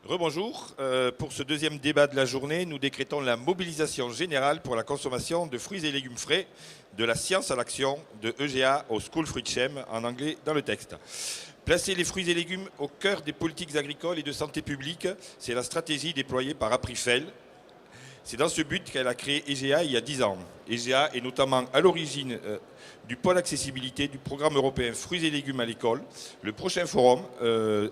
Rebonjour. Pour ce deuxième débat de la journée, nous décrétons la mobilisation générale pour la consommation de fruits et légumes frais, de la science à l'action, de EGA au School Fruit Shem, en anglais dans le texte. Placer les fruits et légumes au cœur des politiques agricoles et de santé publique, c'est la stratégie déployée par Aprifel. C'est dans ce but qu'elle a créé EGA il y a 10 ans. EGA est notamment à l'origine du pôle accessibilité du programme européen Fruits et légumes à l'école. Le prochain forum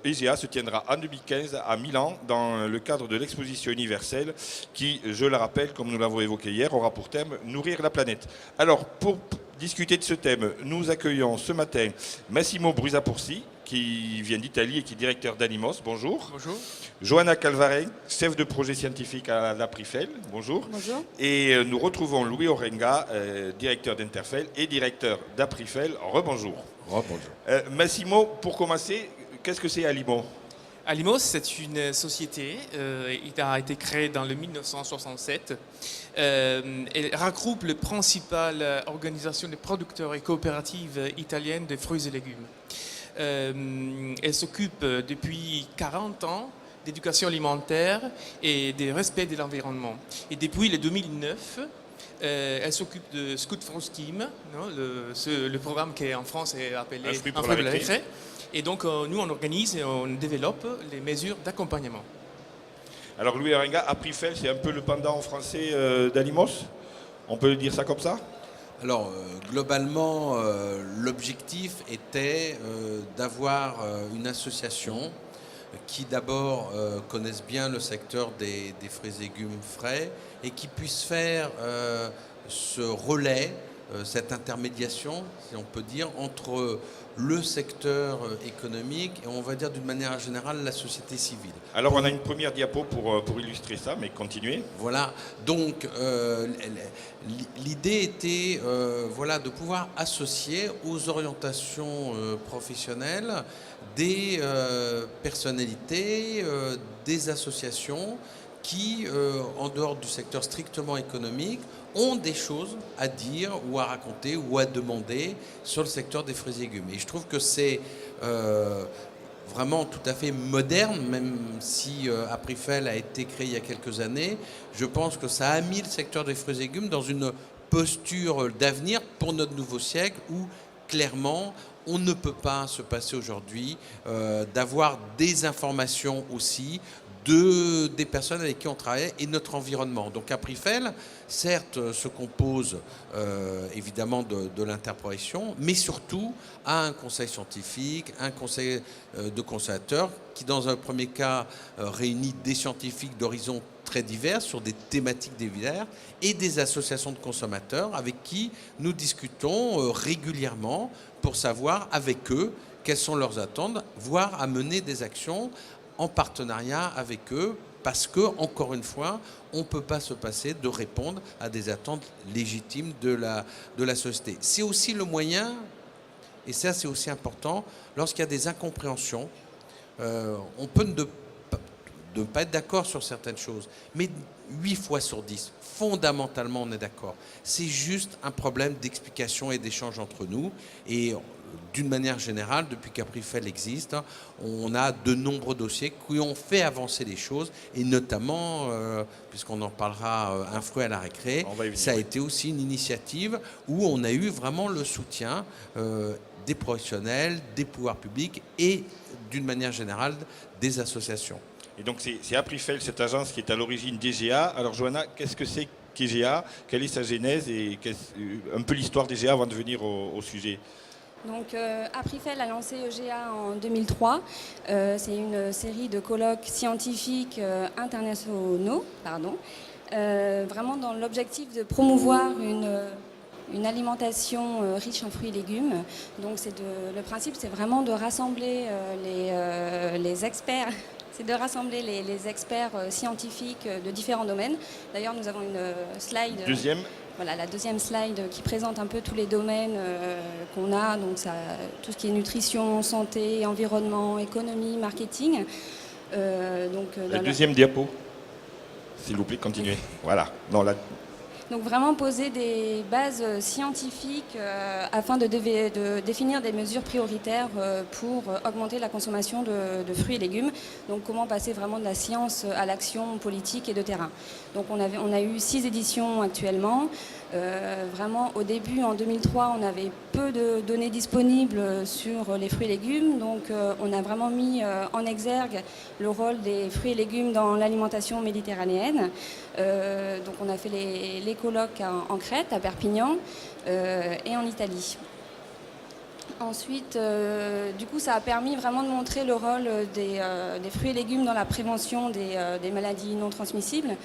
EGA se tiendra en 2015 à Milan dans le cadre de l'exposition universelle qui, je le rappelle, comme nous l'avons évoqué hier, aura pour thème Nourrir la planète. Alors, pour discuter de ce thème, nous accueillons ce matin Massimo Brusaporsi, qui vient d'Italie et qui est directeur d'Animos. Bonjour. Bonjour. Johanna Calvarey, chef de projet scientifique à l'Aprifel. Bonjour. Bonjour. Et nous retrouvons Louis Orenga, directeur d'Interfel et directeur d'Aprifel. Rebonjour. Rebonjour. Massimo, pour commencer, qu'est-ce que c'est Alimo? Alimos, c'est une société. Il a été créé dans le 1967. Elle regroupe les principales organisations de producteurs et coopératives italiennes de fruits et légumes. Elle s'occupe depuis 40 ans d'éducation alimentaire et de respect de l'environnement. Et depuis le 2009, elle s'occupe de Scout for Steam, le programme qui en France est appelé Un fruit pour la récré. Et donc nous on organise et on développe les mesures d'accompagnement. Alors Louis Orenga, Aprifel, c'est un peu le pendant en français d'Animos? On peut dire ça comme ça? Alors, globalement, l'objectif était d'avoir une association qui d'abord connaisse bien le secteur des fruits et légumes frais et qui puisse faire ce relais, cette intermédiation, si on peut dire, entre le secteur économique et on va dire d'une manière générale la société civile. Alors on a une première diapo pour illustrer ça, mais continuez. Voilà, donc l'idée était voilà, de pouvoir associer aux orientations professionnelles des personnalités, des associations qui, en dehors du secteur strictement économique, ont des choses à dire ou à raconter ou à demander sur le secteur des fruits et légumes. Et je trouve que c'est vraiment tout à fait moderne, même si Aprifel a été créé il y a quelques années. Je pense que ça a mis le secteur des fruits et légumes dans une posture d'avenir pour notre nouveau siècle où, clairement, on ne peut pas se passer aujourd'hui d'avoir des informations aussi des personnes avec qui on travaille et notre environnement. Donc Aprifel, certes, se compose évidemment de l'interprofession, mais surtout a un conseil scientifique, un conseil de consommateurs qui, dans un premier cas, réunit des scientifiques d'horizons très divers sur des thématiques divers et des associations de consommateurs avec qui nous discutons régulièrement pour savoir avec eux quelles sont leurs attentes, voire à mener des actions en partenariat avec eux, parce que, encore une fois, on ne peut pas se passer de répondre à des attentes légitimes de la société. C'est aussi le moyen, et ça c'est aussi important, lorsqu'il y a des incompréhensions, on peut ne pas être d'accord sur certaines choses, mais 8 fois sur 10, fondamentalement on est d'accord. C'est juste un problème d'explication et d'échange entre nous, et d'une manière générale, depuis qu'Aprifel existe, on a de nombreux dossiers qui ont fait avancer les choses, et notamment, puisqu'on en parlera, un fruit à la récré, ça a été aussi une initiative où on a eu vraiment le soutien des professionnels, des pouvoirs publics et d'une manière générale des associations. Et donc c'est Aprifel, cette agence qui est à l'origine d'EGA. Alors Johanna, qu'est-ce que c'est qu'EGA? Quelle est sa genèse et un peu l'histoire d'EGA avant de venir au sujet? Donc Aprifel a lancé EGA en 2003. C'est une série de colloques scientifiques internationaux, vraiment dans l'objectif de promouvoir une alimentation riche en fruits et légumes. Donc le principe, c'est vraiment de rassembler les experts. C'est de rassembler les experts scientifiques de différents domaines. D'ailleurs, nous avons une slide. Deuxième. Voilà, la deuxième slide qui présente un peu tous les domaines qu'on a. Donc tout ce qui est nutrition, santé, environnement, économie, marketing. La deuxième diapo. S'il vous plaît, continuez. Voilà. Non, Donc vraiment poser des bases scientifiques afin de définir des mesures prioritaires pour augmenter la consommation de fruits et légumes. Donc comment passer vraiment de la science à l'action politique et de terrain. Donc on a eu 6 éditions actuellement. Vraiment au début en 2003 on avait peu de données disponibles sur les fruits et légumes, donc on a vraiment mis en exergue le rôle des fruits et légumes dans l'alimentation méditerranéenne. Donc on a fait les colloques en Crète, à Perpignan et en Italie. Ensuite, du coup, ça a permis vraiment de montrer le rôle des fruits et légumes dans la prévention des maladies non transmissibles,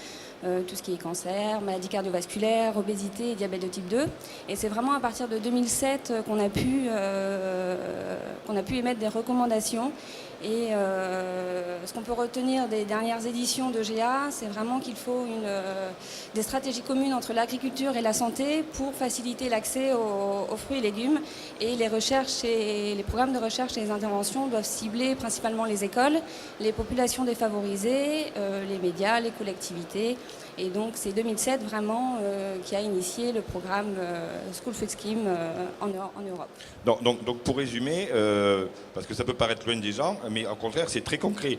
tout ce qui est cancer, maladies cardiovasculaires, obésité et diabète de type 2. Et c'est vraiment à partir de 2007 qu'on a pu émettre des recommandations. Et ce qu'on peut retenir des dernières éditions de GA, c'est vraiment qu'il faut des stratégies communes entre l'agriculture et la santé pour faciliter l'accès aux fruits et légumes. Et les programmes de recherche et les interventions doivent cibler principalement les écoles, les populations défavorisées, les médias, les collectivités. Et donc c'est 2007 vraiment qui a initié le programme School Food Scheme en Europe. Donc pour résumer, parce que ça peut paraître loin des gens, mais au contraire c'est très concret.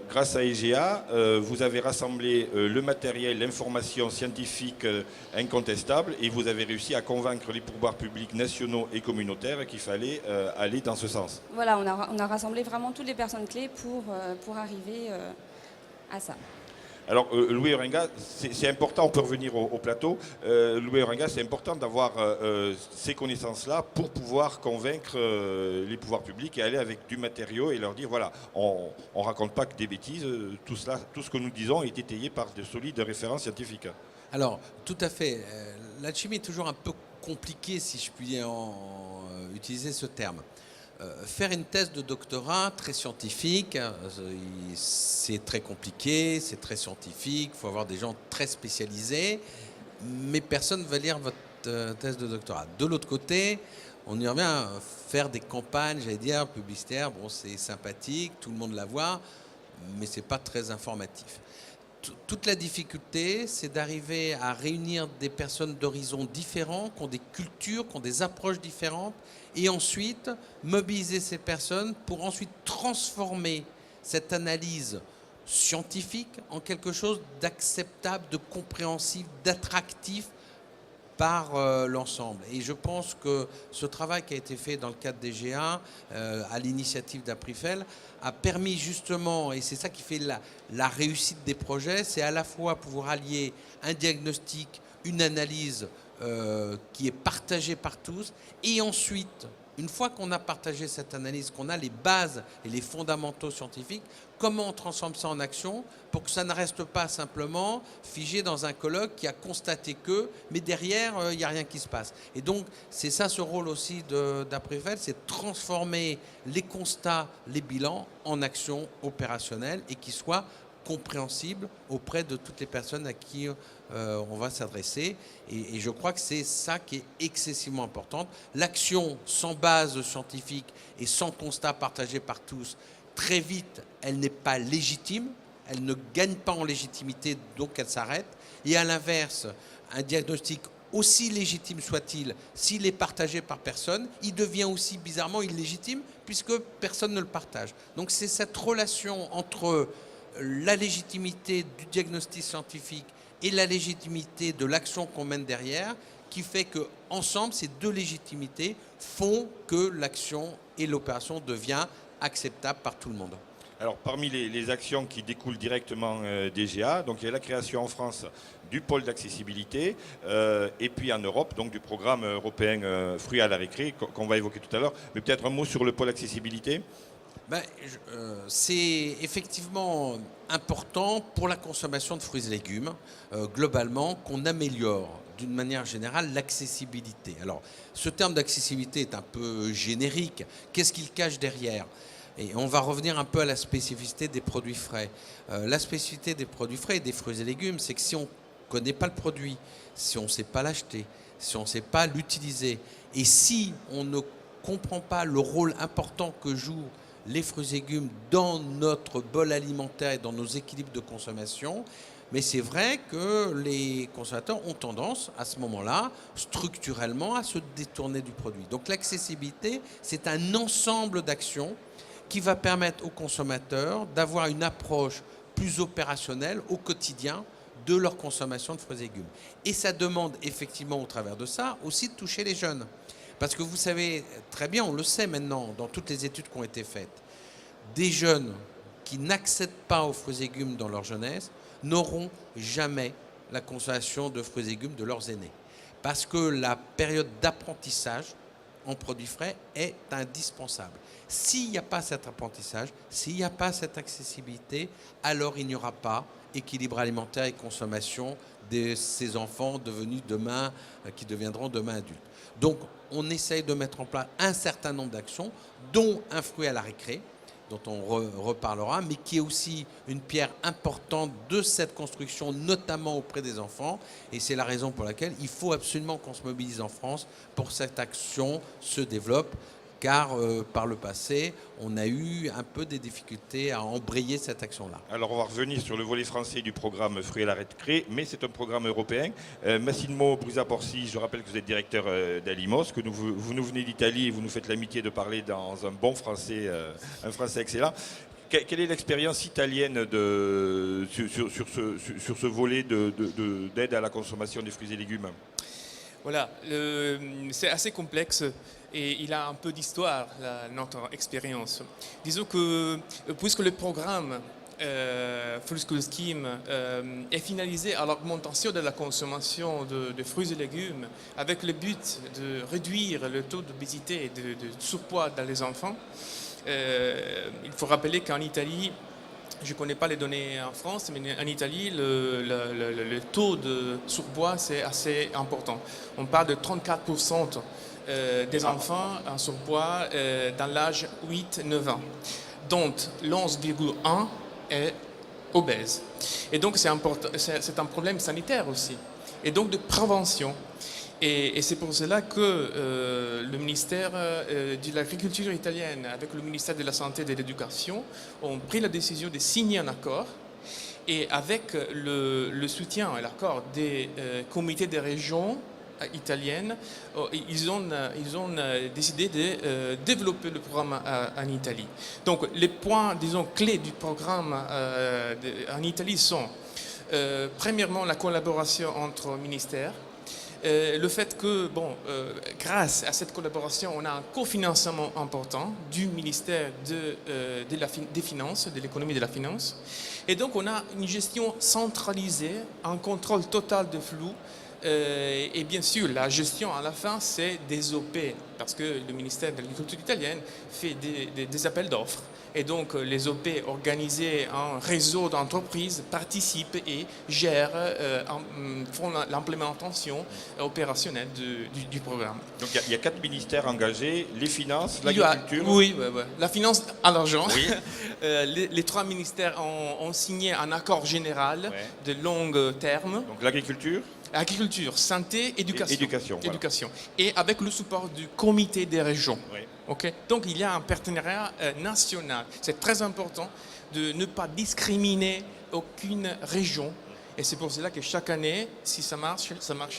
Grâce à EGA, vous avez rassemblé le matériel, l'information scientifique incontestable et vous avez réussi à convaincre les pouvoirs publics nationaux et communautaires qu'il fallait aller dans ce sens. Voilà, on a rassemblé vraiment toutes les personnes clés pour arriver à ça. Alors, Louis Oringa, c'est important, on peut revenir au plateau. Louis Oringa, c'est important d'avoir ces connaissances-là pour pouvoir convaincre les pouvoirs publics et aller avec du matériau et leur dire, voilà, on ne raconte pas que des bêtises, tout ce que nous disons est étayé par de solides références scientifiques. Alors, tout à fait. La chimie est toujours un peu compliquée, si je puis utiliser ce terme. Faire une thèse de doctorat très scientifique, c'est très compliqué, c'est très scientifique, il faut avoir des gens très spécialisés, mais personne ne va lire votre thèse de doctorat. De l'autre côté, on y revient, faire des campagnes, j'allais dire, publicitaires, bon, c'est sympathique, tout le monde la voit, mais ce n'est pas très informatif. Toute la difficulté, c'est d'arriver à réunir des personnes d'horizons différents, qui ont des cultures, qui ont des approches différentes, et ensuite mobiliser ces personnes pour ensuite transformer cette analyse scientifique en quelque chose d'acceptable, de compréhensible, d'attractif par l'ensemble. Et je pense que ce travail qui a été fait dans le cadre des GA, à l'initiative d'Aprifel, a permis justement, et c'est ça qui fait la réussite des projets, c'est à la fois pouvoir allier un diagnostic, une analyse qui est partagée par tous, et ensuite, une fois qu'on a partagé cette analyse, qu'on a les bases et les fondamentaux scientifiques, comment on transforme ça en action pour que ça ne reste pas simplement figé dans un colloque qui a constaté que, mais derrière, il n'y a rien qui se passe. Et donc, c'est ça ce rôle aussi d'Aprifel, c'est de transformer les constats, les bilans en actions opérationnelles et qui soient compréhensibles auprès de toutes les personnes à qui on va s'adresser. Et je crois que c'est ça qui est excessivement important. L'action sans base scientifique et sans constat partagé par tous, très vite, elle n'est pas légitime, elle ne gagne pas en légitimité, donc elle s'arrête. Et à l'inverse, un diagnostic, aussi légitime soit-il, s'il est partagé par personne, il devient aussi bizarrement illégitime puisque personne ne le partage. Donc c'est cette relation entre la légitimité du diagnostic scientifique et la légitimité de l'action qu'on mène derrière qui fait que ensemble, ces deux légitimités font que l'action et l'opération deviennent acceptables par tout le monde. Alors, parmi les actions qui découlent directement des GA, donc il y a la création en France du pôle d'accessibilité et puis en Europe, donc du programme européen Fruits à la récré qu'on va évoquer tout à l'heure. Mais peut-être un mot sur le pôle accessibilité. C'est effectivement important pour la consommation de fruits et légumes, globalement, qu'on améliore d'une manière générale l'accessibilité. Alors, ce terme d'accessibilité est un peu générique. Qu'est-ce qu'il cache derrière ? Et on va revenir un peu à la spécificité des produits frais. La spécificité des produits frais et des fruits et légumes, c'est que si on ne connaît pas le produit, si on ne sait pas l'acheter, si on ne sait pas l'utiliser, et si on ne comprend pas le rôle important que jouent les fruits et légumes dans notre bol alimentaire et dans nos équilibres de consommation, Mais c'est vrai que les consommateurs ont tendance, à ce moment-là, structurellement, à se détourner du produit. Donc l'accessibilité, c'est un ensemble d'actions qui va permettre aux consommateurs d'avoir une approche plus opérationnelle au quotidien de leur consommation de fruits et légumes. Et ça demande effectivement, au travers de ça, aussi de toucher les jeunes. Parce que vous savez très bien, on le sait maintenant, dans toutes les études qui ont été faites, des jeunes qui n'accèdent pas aux fruits et légumes dans leur jeunesse n'auront jamais la consommation de fruits et légumes de leurs aînés. Parce que la période d'apprentissage en produits frais est indispensable. S'il n'y a pas cet apprentissage, s'il n'y a pas cette accessibilité, alors il n'y aura pas équilibre alimentaire et consommation de ces enfants devenus demain, qui deviendront demain adultes. Donc on essaye de mettre en place un certain nombre d'actions, dont un fruit à la récré, dont on reparlera, mais qui est aussi une pierre importante de cette construction, notamment auprès des enfants. Et c'est la raison pour laquelle il faut absolument qu'on se mobilise en France pour que cette action se développe, car par le passé, on a eu un peu des difficultés à embrayer cette action-là. Alors on va revenir sur le volet français du programme Fruits à la récré, mais c'est un programme européen. Massimo Brusa-Porsi, je rappelle que vous êtes directeur d'Alimos, que vous nous venez d'Italie et vous nous faites l'amitié de parler dans un bon français, un français excellent. Quelle est l'expérience italienne sur ce volet d'aide à la consommation des fruits et légumes? Voilà, c'est assez complexe et il a un peu d'histoire, notre expérience. Disons que puisque le programme Full School Scheme est finalisé à l'augmentation de la consommation de fruits et légumes avec le but de réduire le taux d'obésité et de surpoids dans les enfants, il faut rappeler qu'en Italie, je ne connais pas les données en France, mais en Italie, le taux de surpoids, c'est assez important. On parle de 34% des enfants en surpoids dans l'âge 8-9 ans, dont l'11,1 est obèse. Et donc, c'est un problème sanitaire aussi, et donc de prévention. Et c'est pour cela que le ministère de l'Agriculture italienne, avec le ministère de la Santé et de l'Éducation, ont pris la décision de signer un accord. Et avec le soutien et l'accord des comités des régions italiennes, ils ont décidé de développer le programme en Italie. Donc les points, disons, clés du programme en Italie sont, premièrement, la collaboration entre ministères. Le fait que, grâce à cette collaboration, on a un cofinancement important du ministère des Finances, de l'économie et de la finance. Et donc, on a une gestion centralisée, un contrôle total de flux. Et bien sûr, la gestion à la fin, c'est des OP, parce que le ministère de l'Agriculture italienne fait des appels d'offres. Et donc, les OP organisés en réseau d'entreprises participent et gèrent, font l'implémentation opérationnelle du programme. Donc, il y a 4 ministères engagés, les finances, l'agriculture. Oui, la finance à l'argent. Oui. Les 3 ministères ont signé un accord général de long terme. Donc, l'agriculture. Agriculture, santé, éducation. Voilà. Et avec le support du comité des régions. Oui. Okay. Donc il y a un partenariat national. C'est très important de ne pas discriminer aucune région. Et c'est pour cela que chaque année, si ça marche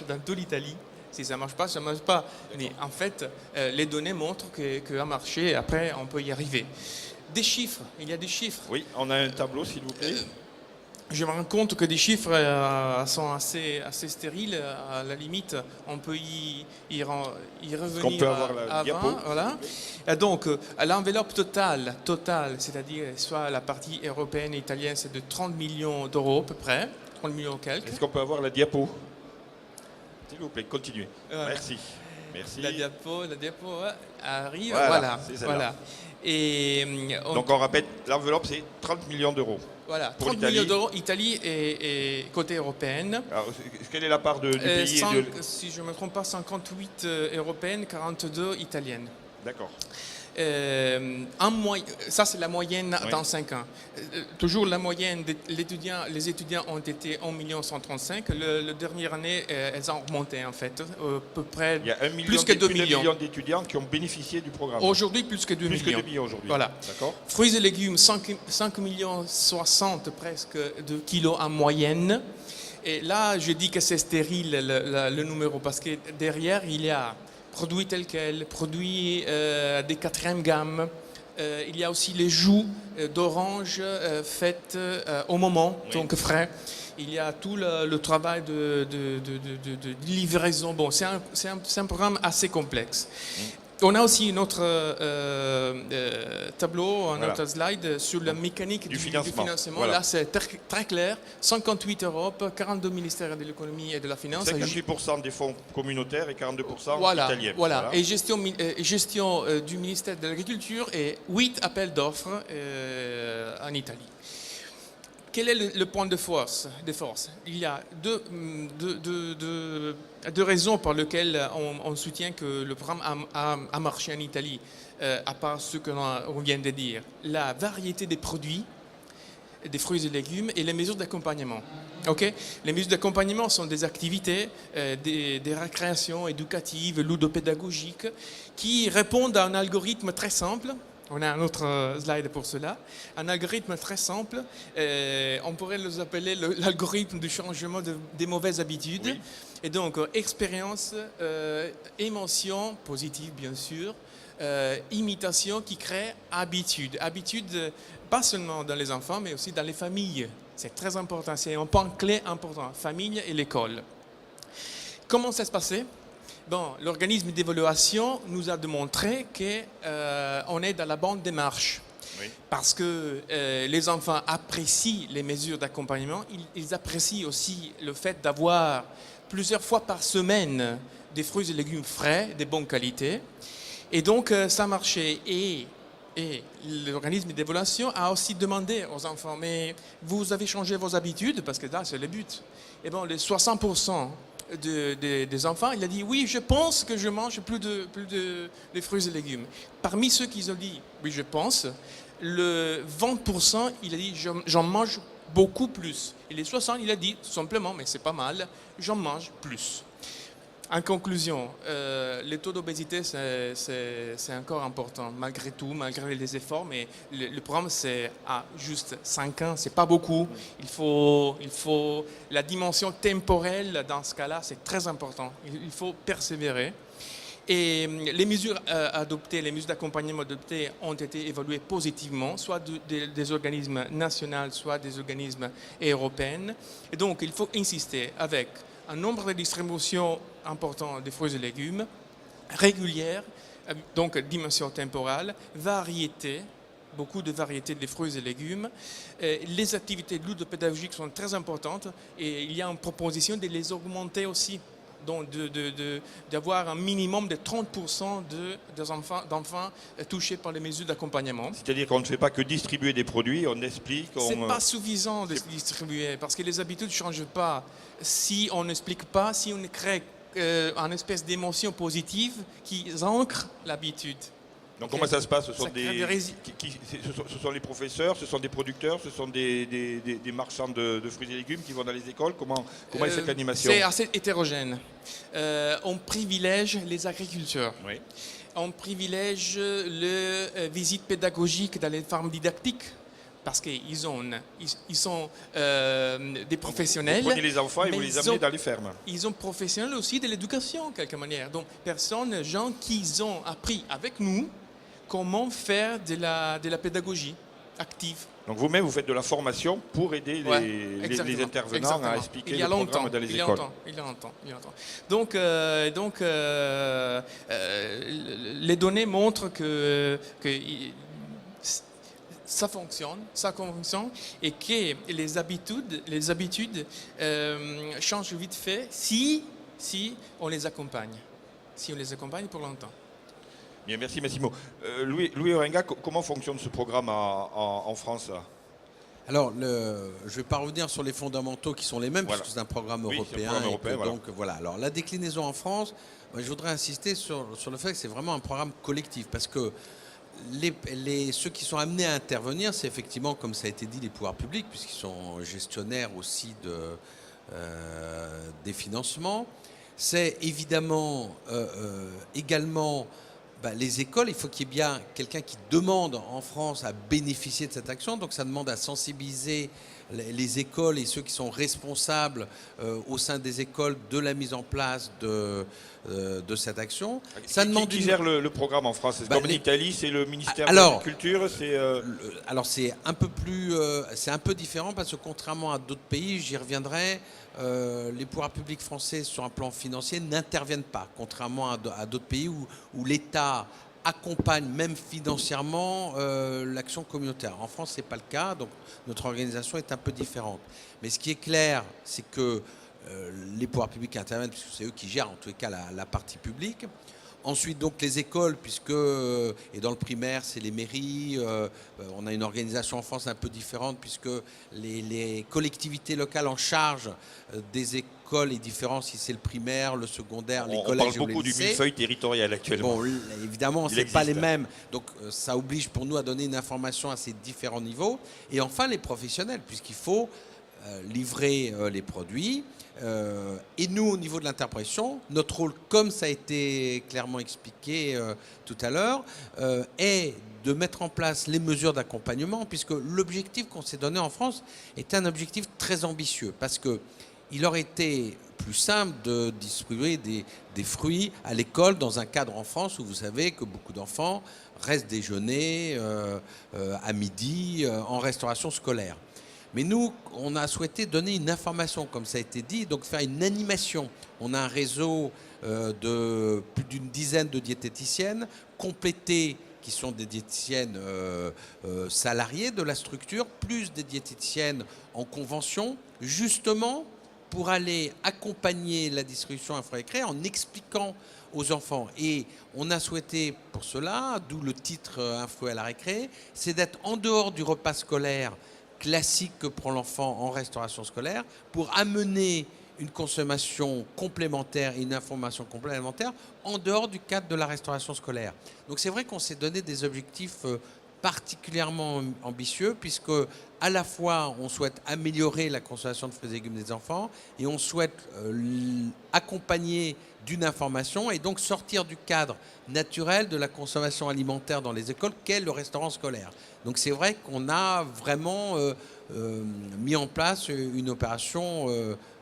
dans toute l'Italie. Si ça ne marche pas, ça ne marche pas. Mais en fait, les données montrent que a marché et après, on peut y arriver. Des chiffres, il y a des chiffres. Oui, on a un tableau, s'il vous plaît. Je me rends compte que des chiffres sont assez stériles. À la limite, on peut y revenir. On peut avoir la avant, diapo. Voilà. Et donc, l'enveloppe totale, c'est-à-dire soit la partie européenne et italienne, c'est de 30 millions d'euros à peu près, 30 millions quelques. Est-ce qu'on peut avoir la diapo? S'il vous plaît, continuez. Voilà. Merci. La diapo arrive. Voilà. Voilà. Et donc on rappelle, l'enveloppe c'est 30 millions d'euros. Voilà, pour 30 millions d'euros, Italie et côté européenne. Alors, quelle est la part du pays Si je ne me trompe pas, 58 européennes, 42 italiennes. D'accord. Ça, c'est la moyenne Oui. dans 5 ans. Toujours la moyenne, les étudiants ont été 1 135 000. La dernière année, elles ont augmenté, en fait, à peu près Il y a plus que 2 plus d'un millions. million d'étudiants qui ont bénéficié du programme. Aujourd'hui, plus que 2 Plus millions. que 2 millions aujourd'hui. Voilà. D'accord. Fruits et légumes, 5 millions 60 presque de kilos en moyenne. Et là, je dis que c'est stérile le numéro parce que derrière, il y a produits tels quels, produits des 4e gamme. Il y a aussi les jus d'orange faites au moment, Oui. donc frais. Il y a tout le travail de livraison. Bon, c'est un programme assez complexe. On a aussi un autre tableau, un Voilà. autre slide sur la mécanique Du du financement. financement. Voilà. Là, c'est très clair. 58 Europe, 42 ministères de l'économie et de la finance. 58% des fonds communautaires et 42% Voilà, italiens. voilà. Et gestion du ministère de l'Agriculture et 8 appels d'offres en Italie. Quel est le point de force? Il y a deux raisons pour lesquelles on soutient que le programme a marché en Italie, à part ce que l'on vient de dire. La variété des produits, des fruits et légumes et les mesures d'accompagnement. Okay? Les mesures d'accompagnement sont des activités, des récréations éducatives, ludopédagogiques, qui répondent à un algorithme très simple. On a un autre slide pour cela. Un algorithme très simple. On pourrait les appeler l'algorithme du changement des mauvaises habitudes. Oui. Et donc, expérience, émotion, positive bien sûr, imitation qui crée habitude. Habitude, pas seulement dans les enfants, mais aussi dans les familles. C'est très important. C'est un point clé important. Famille et l'école. Comment ça se passait? Bon, l'organisme d'évaluation nous a démontré qu'on est dans la bonne démarche. Oui. Parce que les enfants apprécient les mesures d'accompagnement. Ils apprécient aussi le fait d'avoir plusieurs fois par semaine des fruits et légumes frais, de bonne qualité. Et donc, ça marchait. Et l'organisme d'évaluation a aussi demandé aux enfants, mais vous avez changé vos habitudes? Parce que là, c'est le but. Et bon, les 60% des enfants, il a dit oui, je pense que je mange plus de fruits et légumes. Parmi ceux qui ont dit oui, je pense, le 20%, il a dit j'en mange beaucoup plus. Et les 60%, il a dit tout simplement, mais c'est pas mal, j'en mange plus. En conclusion, le taux d'obésité, c'est encore important, malgré tout, malgré les efforts, mais le programme, c'est à juste 5 ans, c'est pas beaucoup. Il faut la dimension temporelle, dans ce cas-là, c'est très important. Il faut persévérer. Et les mesures adoptées, les mesures d'accompagnement adoptées ont été évaluées positivement, soit des organismes nationaux, soit des organismes européens. Et donc, il faut insister avec un nombre de distributions important de fruits et légumes, régulière, donc dimension temporale, variété, beaucoup de variétés de fruits et légumes. Les activités ludopédagogiques sont très importantes et il y a une proposition de les augmenter aussi, donc d'avoir un minimum de 30% d'enfants touchés par les mesures d'accompagnement. C'est-à-dire qu'on ne fait pas que distribuer des produits, on explique. Ce n'est pas suffisant de distribuer parce que les habitudes ne changent pas. Si on n'explique pas, si on crée une espèce d'émotion positive qui ancre l'habitude. Donc comment ça se passe? Ce sont, ce sont les professeurs, ce sont des producteurs, ce sont des marchands de fruits et légumes qui vont dans les écoles. Comment est cette animation? C'est assez hétérogène. On privilège les agriculteurs. Oui. On privilège les visites pédagogiques dans les fermes didactiques parce qu'ils sont des professionnels. Vous prenez les enfants et vous les amenez dans les fermes. Ils sont professionnels aussi de l'éducation, de quelque manière. Donc, gens qui ont appris avec nous comment faire de la pédagogie active. Donc vous-même, vous faites de la formation pour aider les intervenants à expliquer le programme dans les écoles. Il y a longtemps. Donc, les données montrent que ça fonctionne et que les habitudes changent vite fait si on les accompagne. Si on les accompagne pour longtemps. Bien, merci Massimo. Louis Orenga, comment fonctionne ce programme en France? Alors, je ne vais pas revenir sur les fondamentaux qui sont les mêmes, Voilà. puisque c'est un programme Oui, européen. c'est un programme européen, donc, voilà. Alors, la déclinaison en France, je voudrais insister sur le fait que c'est vraiment un programme collectif, parce que ceux qui sont amenés à intervenir, c'est effectivement, comme ça a été dit, les pouvoirs publics, puisqu'ils sont gestionnaires aussi des financements. C'est évidemment également les écoles. Il faut qu'il y ait bien quelqu'un qui demande en France à bénéficier de cette action. Donc ça demande à sensibiliser les écoles et ceux qui sont responsables au sein des écoles de la mise en place de cette action. Ça demande qui gère le programme en France? Comme en Italie, c'est le ministère de la Culture. Alors c'est un peu plus, c'est un peu différent parce que contrairement à d'autres pays, j'y reviendrai. Les pouvoirs publics français sur un plan financier n'interviennent pas, contrairement à d'autres pays où l'État accompagne même financièrement l'action communautaire. En France, ce n'est pas le cas, donc notre organisation est un peu différente. Mais ce qui est clair, c'est que les pouvoirs publics interviennent, puisque c'est eux qui gèrent en tous les cas la partie publique. Ensuite, donc, les écoles, et dans le primaire, c'est les mairies. On a une organisation en France un peu différente, puisque les collectivités locales en charge des écoles est différente si c'est le primaire, le secondaire, les collèges ou les lycées. On parle beaucoup du millefeuille territorial actuellement. Bon, évidemment, ce n'est pas les mêmes. Donc, ça oblige pour nous à donner une information à ces différents niveaux. Et enfin, les professionnels, puisqu'il faut livrer les produits. Et nous, au niveau de l'interprétation, notre rôle, comme ça a été clairement expliqué tout à l'heure, est de mettre en place les mesures d'accompagnement, puisque l'objectif qu'on s'est donné en France est un objectif très ambitieux, parce qu'il aurait été plus simple de distribuer des fruits à l'école dans un cadre en France où vous savez que beaucoup d'enfants restent déjeuner à midi en restauration scolaire. Mais nous, on a souhaité donner une information, comme ça a été dit, donc faire une animation. On a un réseau de plus d'une dizaine de diététiciennes complétées, qui sont des diététiciennes salariées de la structure, plus des diététiciennes en convention, justement pour aller accompagner la distribution Info Récré en expliquant aux enfants. Et on a souhaité pour cela, d'où le titre Info à la récré, c'est d'être en dehors du repas scolaire classique que prend l'enfant en restauration scolaire pour amener une consommation complémentaire et une information complémentaire en dehors du cadre de la restauration scolaire. Donc c'est vrai qu'on s'est donné des objectifs particulièrement ambitieux puisque à la fois on souhaite améliorer la consommation de fruits et légumes des enfants et on souhaite accompagner d'une information et donc sortir du cadre naturel de la consommation alimentaire dans les écoles qu'est le restaurant scolaire. Donc c'est vrai qu'on a vraiment mis en place une opération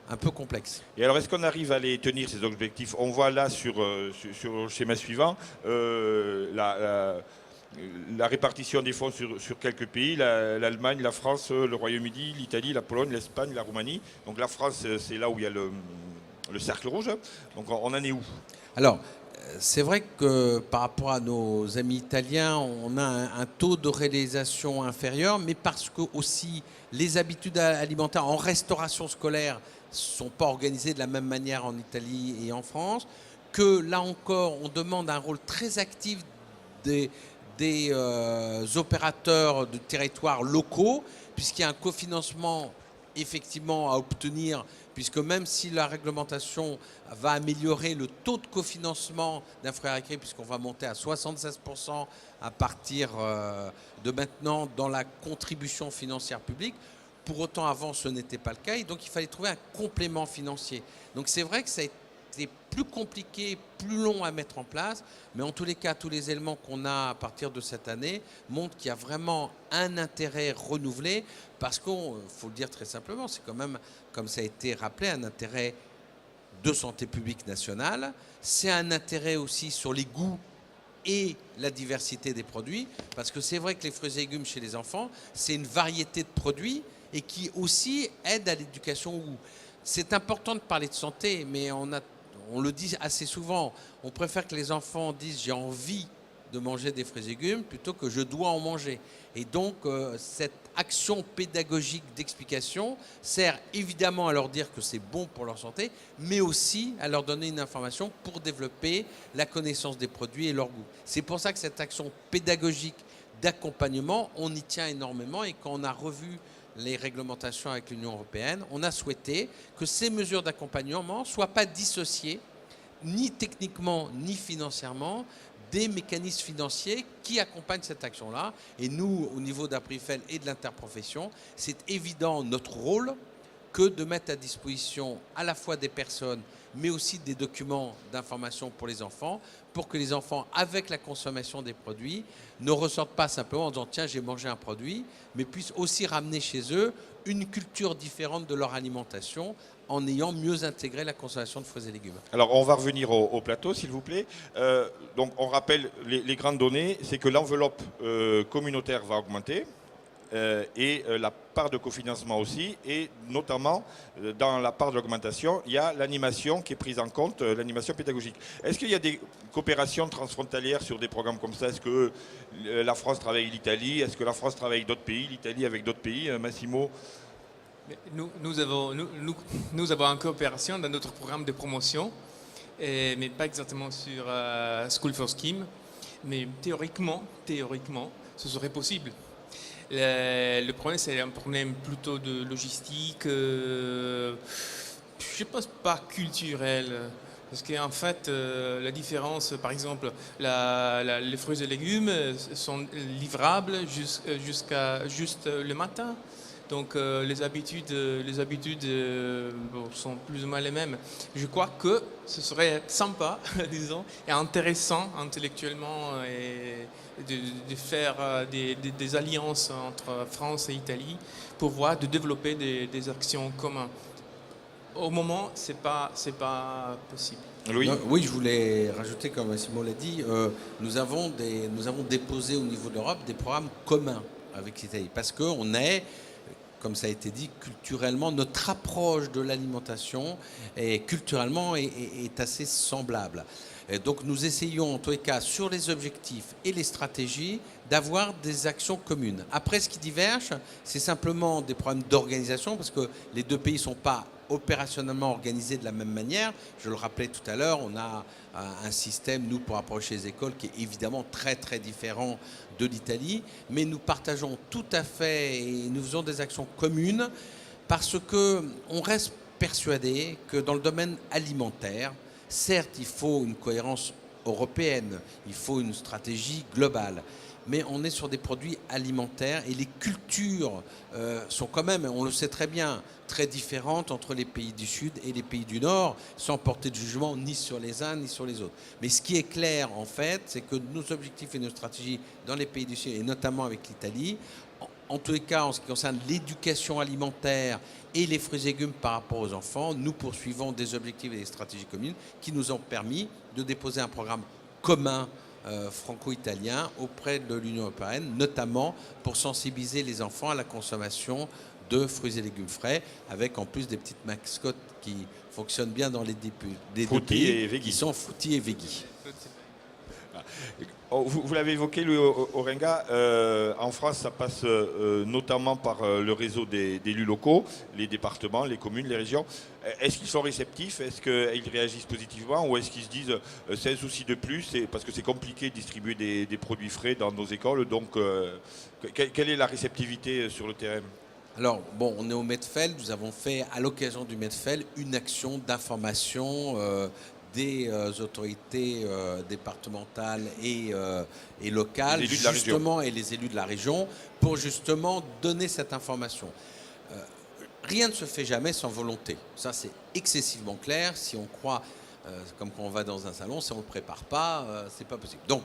un peu complexe. Et alors, est-ce qu'on arrive à les tenir, ces objectifs? On voit là sur le schéma suivant la répartition des fonds sur quelques pays, l'Allemagne, la France, le Royaume-Uni, l'Italie, la Pologne, l'Espagne, la Roumanie. Donc la France, c'est là où il y a le cercle rouge. Donc on en est où? Alors, c'est vrai que par rapport à nos amis italiens, on a un taux de réalisation inférieur, mais parce que aussi les habitudes alimentaires en restauration scolaire ne sont pas organisées de la même manière en Italie et en France, que là encore, on demande un rôle très actif des opérateurs de territoires locaux, puisqu'il y a un cofinancement effectivement à obtenir, puisque même si la réglementation va améliorer le taux de cofinancement d'Info Récré, puisqu'on va monter à 76% à partir de maintenant dans la contribution financière publique, pour autant avant ce n'était pas le cas, et donc il fallait trouver un complément financier. Donc c'est vrai que ça a été plus compliqué, plus long à mettre en place, mais en tous les cas, tous les éléments qu'on a à partir de cette année montrent qu'il y a vraiment un intérêt renouvelé, parce qu'il faut le dire très simplement, c'est quand même, comme ça a été rappelé, un intérêt de santé publique nationale, c'est un intérêt aussi sur les goûts et la diversité des produits, parce que c'est vrai que les fruits et légumes chez les enfants, c'est une variété de produits et qui aussi aide à l'éducation au goût. C'est important de parler de santé, mais on le dit assez souvent, on préfère que les enfants disent j'ai envie de manger des fruits et légumes plutôt que je dois en manger. Et donc cette action pédagogique d'explication sert évidemment à leur dire que c'est bon pour leur santé, mais aussi à leur donner une information pour développer la connaissance des produits et leur goût. C'est pour ça que cette action pédagogique d'accompagnement, on y tient énormément, et quand on a revu les réglementations avec l'Union européenne, on a souhaité que ces mesures d'accompagnement ne soient pas dissociées, ni techniquement ni financièrement, des mécanismes financiers qui accompagnent cette action-là. Et nous, au niveau d'Aprifel et de l'interprofession, c'est évident notre rôle que de mettre à disposition à la fois des personnes, mais aussi des documents d'information pour les enfants, pour que les enfants, avec la consommation des produits, ne ressortent pas simplement en disant « tiens, j'ai mangé un produit », mais puissent aussi ramener chez eux une culture différente de leur alimentation en ayant mieux intégré la consommation de fruits et légumes. Alors, on va revenir au plateau, s'il vous plaît. Donc, on rappelle les grandes données, c'est que l'enveloppe communautaire va augmenter. Et la part de cofinancement aussi, et notamment dans la part de l'augmentation, il y a l'animation qui est prise en compte, l'animation pédagogique. Est-ce qu'il y a des coopérations transfrontalières sur des programmes comme ça? Est-ce que la France travaille avec l'Italie? Est-ce que la France travaille avec d'autres pays? L'Italie avec d'autres pays? Massimo? Nous avons une coopération dans notre programme de promotion, mais pas exactement sur School for Scheme, mais théoriquement, ce serait possible. Le problème, c'est un problème plutôt de logistique, je pense pas culturel. Parce qu'en fait, la différence, par exemple, les fruits et légumes sont livrables jusqu'à juste le matin. Donc les habitudes sont plus ou moins les mêmes. Je crois que ce serait sympa, disons, et intéressant intellectuellement de faire des alliances entre France et Italie pour voir de développer des actions communes. Au moment, c'est pas possible. Oui, je voulais rajouter, comme Massimo l'a dit, nous avons déposé au niveau de l'Europe des programmes communs avec l'Italie parce qu'on est, comme ça a été dit, culturellement, notre approche de l'alimentation culturellement est assez semblable. Et donc nous essayons, en tous les cas, sur les objectifs et les stratégies, d'avoir des actions communes. Après, ce qui diverge, c'est simplement des problèmes d'organisation, parce que les deux pays ne sont pas opérationnellement organisés de la même manière. Je le rappelais tout à l'heure, on a un système, nous, pour approcher les écoles, qui est évidemment très, très différent de l'Italie, mais nous partageons tout à fait et nous faisons des actions communes parce qu'on reste persuadé que dans le domaine alimentaire, certes, il faut une cohérence européenne, il faut une stratégie globale, mais on est sur des produits alimentaires et les cultures sont quand même, on le sait très bien, très différentes entre les pays du Sud et les pays du Nord, sans porter de jugement ni sur les uns ni sur les autres. Mais ce qui est clair, en fait, c'est que nos objectifs et nos stratégies dans les pays du Sud, et notamment avec l'Italie, en tous les cas, en ce qui concerne l'éducation alimentaire et les fruits et légumes par rapport aux enfants, nous poursuivons des objectifs et des stratégies communes qui nous ont permis de déposer un programme commun franco-italien auprès de l'Union européenne, notamment pour sensibiliser les enfants à la consommation de fruits et légumes frais, avec en plus des petites mascottes qui fonctionnent bien dans les deux pays, qui sont Frutti et Veggie. Vous l'avez évoqué, Louis Orenga, en France, ça passe notamment par le réseau des élus locaux, les départements, les communes, les régions. Est-ce qu'ils sont réceptifs? Est-ce qu'ils réagissent positivement? Ou est-ce qu'ils se disent c'est un souci de plus, parce que c'est compliqué de distribuer des produits frais dans nos écoles? Donc, quelle est la réceptivité sur le terrain? Alors, bon, on est au Medfeld. Nous avons fait, à l'occasion du Medfeld, une action d'information des autorités départementales et locales, justement, et les élus de la région, pour justement donner cette information. Rien ne se fait jamais sans volonté. Ça, c'est excessivement clair. Si on croit, comme quand on va dans un salon, si on ne le prépare pas, c'est pas possible. Donc,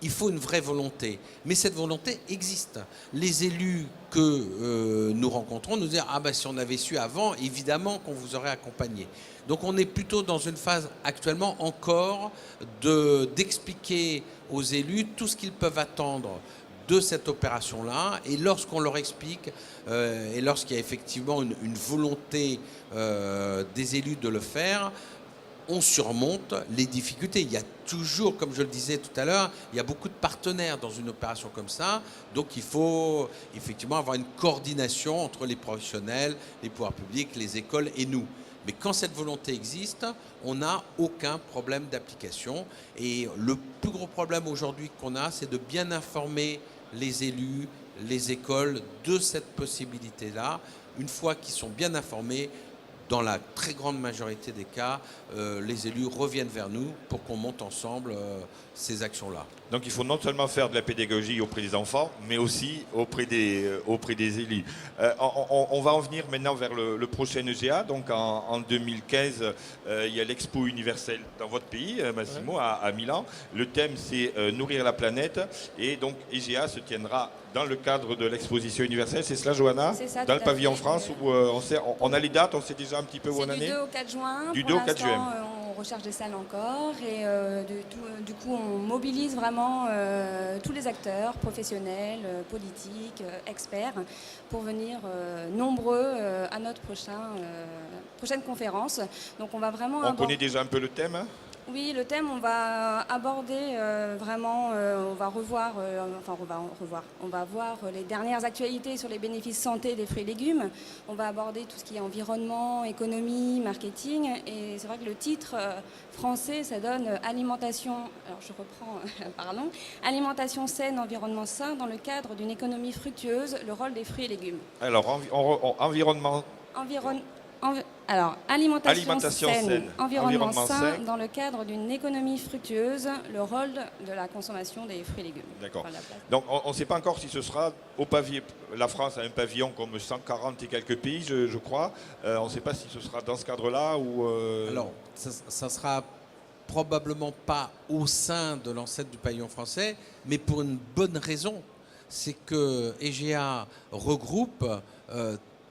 il faut une vraie volonté. Mais cette volonté existe. Les élus que nous rencontrons nous disent « Ah ben si on avait su avant, évidemment qu'on vous aurait accompagné ». Donc on est plutôt dans une phase actuellement encore d'expliquer aux élus tout ce qu'ils peuvent attendre de cette opération-là. Et lorsqu'on leur explique, et lorsqu'il y a effectivement une volonté des élus de le faire, on surmonte les difficultés. Il y a toujours, comme je le disais tout à l'heure, il y a beaucoup de partenaires dans une opération comme ça. Donc il faut effectivement avoir une coordination entre les professionnels, les pouvoirs publics, les écoles et nous. Mais quand cette volonté existe, on n'a aucun problème d'application. Et le plus gros problème aujourd'hui qu'on a, c'est de bien informer les élus, les écoles de cette possibilité-là. Une fois qu'ils sont bien informés, dans la très grande majorité des cas, les élus reviennent vers nous pour qu'on monte ensemble ces actions-là. Donc il faut non seulement faire de la pédagogie auprès des enfants, mais aussi auprès des élus. On va en venir maintenant vers le prochain EGA. Donc en 2015, il y a l'Expo universelle dans votre pays, Massimo, à Milan. Le thème, c'est nourrir la planète. Et donc EGA se tiendra dans le cadre de l'exposition universelle. C'est cela, Johanna? C'est ça, dans tout le à pavillon fait. France, où on a les dates, on sait déjà un petit peu où on en C'est du est? 2 au 4 juin. Du Pour 2 au 4 l'instant, juin. On recherche des salles encore et du coup on mobilise vraiment tous les acteurs, professionnels, politiques, experts, pour venir nombreux à notre prochaine conférence. Donc on va vraiment On connaît déjà un peu le thème, hein? Oui, le thème, on va aborder vraiment, on va revoir, on va voir les dernières actualités sur les bénéfices santé des fruits et légumes. On va aborder tout ce qui est environnement, économie, marketing. Et c'est vrai que le titre français, ça donne alimentation, alors je reprends, pardon, alimentation saine, environnement sain dans le cadre d'une économie fructueuse, le rôle des fruits et légumes. Alors, environnement... Alors, alimentation saine, saine, environnement sain sain. dans le cadre d'une économie fructueuse, le rôle de la consommation des fruits et légumes. D'accord. Voilà. Donc, on ne sait pas encore si ce sera au pavillon. La France a un pavillon comme 140 et quelques pays, je crois. On ne sait pas si ce sera dans ce cadre-là ou... Alors, ça sera probablement pas au sein de l'ancêtre du pavillon français, mais pour une bonne raison. C'est que EGA regroupe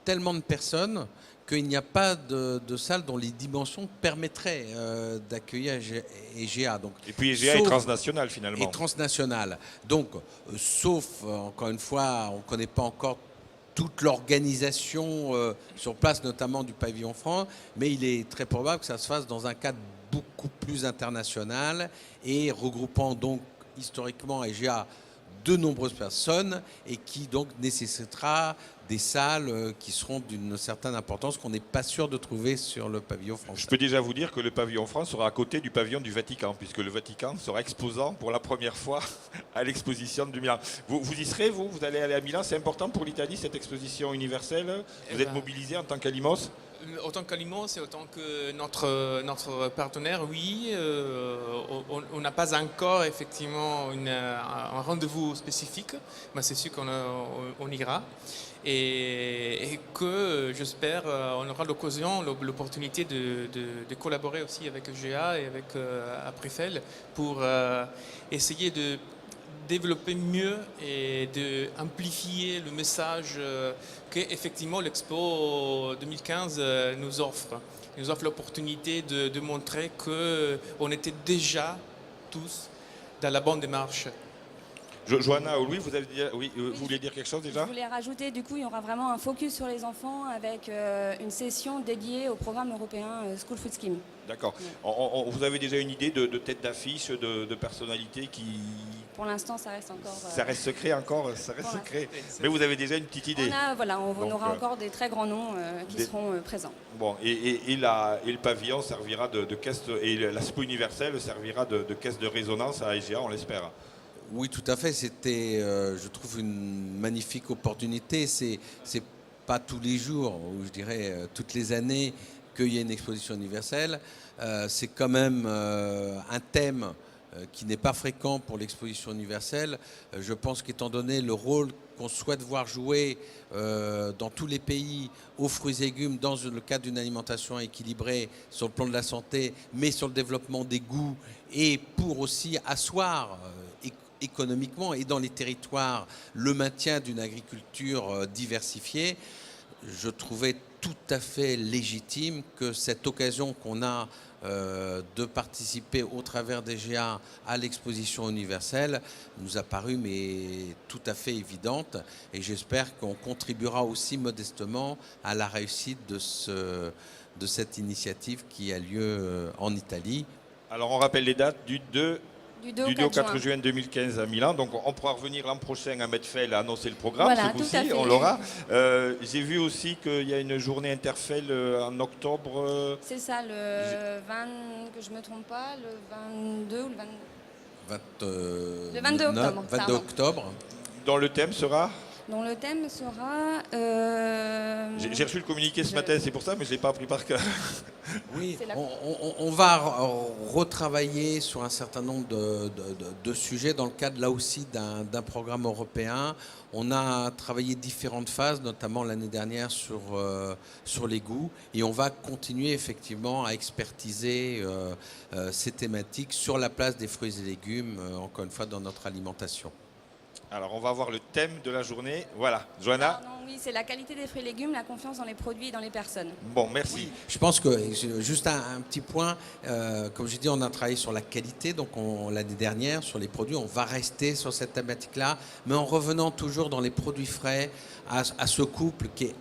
tellement de personnes qu'il n'y a pas de salle dont les dimensions permettraient d'accueillir EGA. Donc, et puis EGA est transnational finalement. Et transnational. Donc, sauf, encore une fois, on ne connaît pas encore toute l'organisation sur place, notamment du pavillon franc, mais il est très probable que ça se fasse dans un cadre beaucoup plus international et regroupant donc historiquement EGA de nombreuses personnes et qui donc nécessitera des salles qui seront d'une certaine importance qu'on n'est pas sûr de trouver sur le pavillon français. Je peux déjà vous dire que le pavillon France sera à côté du pavillon du Vatican, puisque le Vatican sera exposant pour la première fois à l'exposition de Milan. Vous y serez, vous allez aller à Milan, c'est important pour l'Italie cette exposition universelle? Vous êtes mobilisé en tant qu'Alimos? Autant qu'Alimos et autant que notre partenaire, oui, on n'a pas encore effectivement un rendez-vous spécifique, mais c'est sûr qu'on ira. Et que j'espère on aura l'opportunité de collaborer aussi avec EGA et avec Aprifel pour essayer de développer mieux et d'amplifier le message qu'effectivement l'Expo 2015 nous offre. Il nous offre l'opportunité de montrer qu'on était déjà tous dans la bonne démarche. Johanna ou Louis, vous vouliez dire quelque chose déjà? Je voulais rajouter, du coup, il y aura vraiment un focus sur les enfants avec une session dédiée au programme européen School Food Scheme. D'accord. Ouais. Vous avez déjà une idée de tête d'affiche, de personnalité qui... Pour l'instant, ça reste encore... Ça reste secret encore, ça reste secret. Mais vous avez déjà une petite idée. On aura encore des très grands noms qui seront présents. Bon, et le pavillon servira de caisse, et l'Expo universelle servira de caisse de résonance à EGA, on l'espère. Oui, tout à fait. C'était, je trouve, une magnifique opportunité. C'est pas tous les jours, ou je dirais toutes les années, qu'il y a une exposition universelle. C'est quand même un thème qui n'est pas fréquent pour l'exposition universelle. Je pense qu'étant donné le rôle qu'on souhaite voir jouer dans tous les pays aux fruits et légumes dans le cadre d'une alimentation équilibrée sur le plan de la santé, mais sur le développement des goûts et pour aussi asseoir économiquement et dans les territoires le maintien d'une agriculture diversifiée, je trouvais tout à fait légitime que cette occasion qu'on a de participer au travers des GA à l'exposition universelle nous a paru mais tout à fait évidente et j'espère qu'on contribuera aussi modestement à la réussite de cette initiative qui a lieu en Italie. Alors on rappelle les dates du 2 au 4 juin. juin 2015 à Milan. Donc on pourra revenir l'an prochain à Medfel à annoncer le programme. Voilà, ce coup-ci, on l'aura. J'ai vu aussi qu'il y a une journée Interfel en octobre. C'est ça, le 20, que je ne me trompe pas, le 22 ou le 20... le 22 octobre. 22 octobre. Dont le thème sera dont le thème sera... J'ai reçu le communiqué ce matin, c'est pour ça, mais je ne l'ai pas appris par cœur. Oui, C'est la- on va retravailler sur un certain nombre de sujets dans le cadre là aussi d'un programme européen. On a travaillé différentes phases, notamment l'année dernière sur les goûts, et on va continuer effectivement à expertiser ces thématiques sur la place des fruits et légumes, encore une fois, dans notre alimentation. Alors, on va voir le thème de la journée. Voilà, Johanna. Non, oui, c'est la qualité des fruits et légumes, la confiance dans les produits et dans les personnes. Bon, merci. Je pense que, juste un petit point, comme je dis, on a travaillé sur la qualité, donc l'année dernière, sur les produits, on va rester sur cette thématique-là, mais en revenant toujours dans les produits frais, à ce couple qui est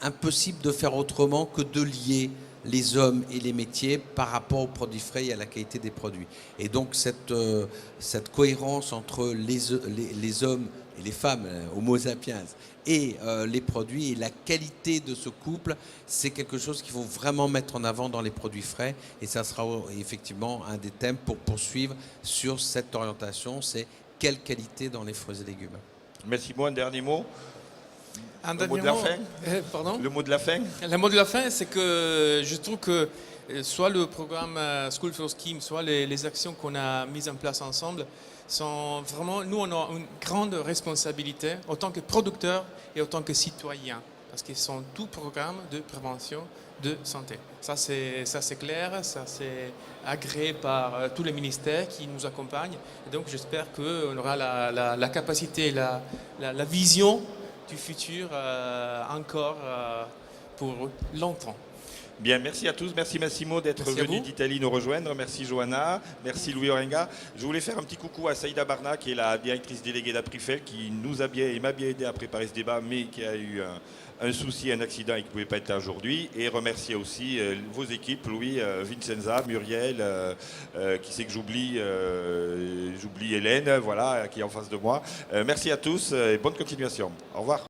impossible de faire autrement que de lier les hommes et les métiers par rapport aux produits frais et à la qualité des produits. Et donc cette cohérence entre les hommes et les femmes, Homo sapiens, et les produits et la qualité de ce couple, c'est quelque chose qu'il faut vraiment mettre en avant dans les produits frais. Et ça sera effectivement un des thèmes pour poursuivre sur cette orientation, c'est quelle qualité dans les fruits et légumes. Merci. Moi, un dernier mot. Un Le mot dernier de la mot. fin. Pardon. Le mot de la fin. Le mot de la fin, c'est que je trouve que soit le programme School for Scheme, soit les actions qu'on a mises en place ensemble, sont vraiment, nous, on a une grande responsabilité en tant que producteurs et en tant que citoyens, parce qu'ils sont tous programmes de prévention de santé. Ça, c'est clair, ça, c'est agréé par tous les ministères qui nous accompagnent. Et donc, j'espère qu'on aura la capacité, la vision du futur encore pour longtemps. Bien, merci à tous. Merci Massimo d'être Merci à venu vous. d'Italie nous rejoindre. Merci Johanna. Merci Louis Orenga. Je voulais faire un petit coucou à Saïda Barna, qui est la directrice déléguée d'Aprifel, qui nous a bien et m'a bien aidé à préparer ce débat, mais qui a eu un souci, un accident et qui ne pouvait pas être là aujourd'hui. Et remercier aussi vos équipes, Louis, Vincenza, Muriel, qui c'est que j'oublie Hélène, voilà, qui est en face de moi. Merci à tous et bonne continuation. Au revoir.